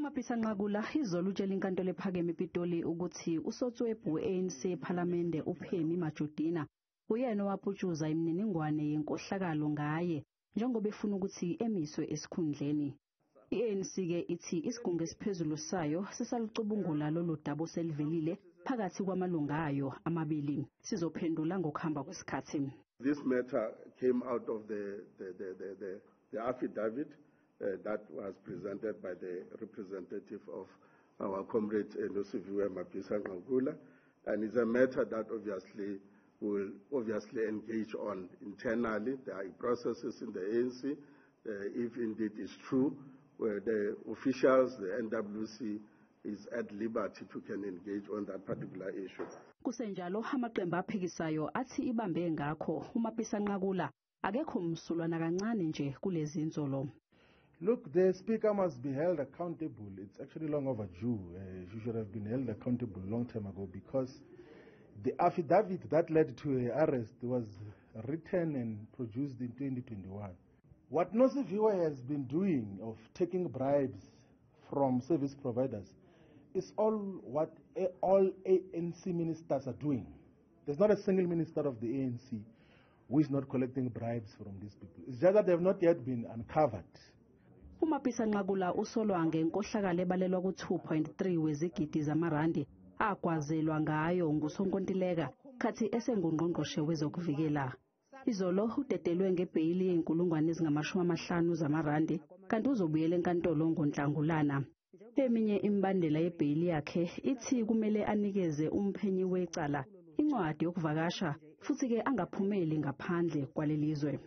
U-Mapisa Nqakula izolo utshela inkantolo ephakeme ePitoli ukuthi usotswebhu we-ANC ephalamende uPemmy Majodina uyena owaputshuza imininingwane yenkohlakalo ngaye njengoba efuna ukuthi emiswe esikhundleni. I-ANC-ke ithi isigungu esiphezulu sayo sisalucubungula lolu daba oselivelile phakathi kwamalunga ayo amabili. Sizophendula ngokuhamba kwesikhathi. This matter came out of the affidavit that was presented by the representative of our comrade Nosiviwe Mapisa Nqakula, and it's a matter that will engage on internally. There are processes in the ANC, if indeed it's true, where the officials, the NWC, is at liberty to can engage on that particular issue. Kusenjalo amaqembu aphikisayo athi ibambe ngakho uMapisa Nqakula akekho msulwa nakancane nje kulezinsolo. Look, the speaker must be held accountable. It's actually long overdue. She should have been held accountable a long time ago, because the affidavit that led to her arrest was written and produced in 2021. What Nosiviwe has been doing of taking bribes from service providers is all what all ANC ministers are doing. There's not a single minister of the ANC who is not collecting bribes from these people. It's just that they have not yet been uncovered. uMapisa Nqakula usolwa ngenkohlakalo ebalelwa ku-2.3 wezigidi zamarandi akwazelwa ngayo ngusonkontileka khathi esengungqongqoshe wezokuvikela. Izolo udedelwe ngebheyili yenkulungwane ezingama-50 zamarandi kanti uzobuyela enkantolo ngoNhlangulana. Eminye imbandela yebheyili yakhe ithi kumele anikeze umphenyi wecala incwadi yokuvakasha futhi-ke angaphumeli ngaphandle kwalelizwe.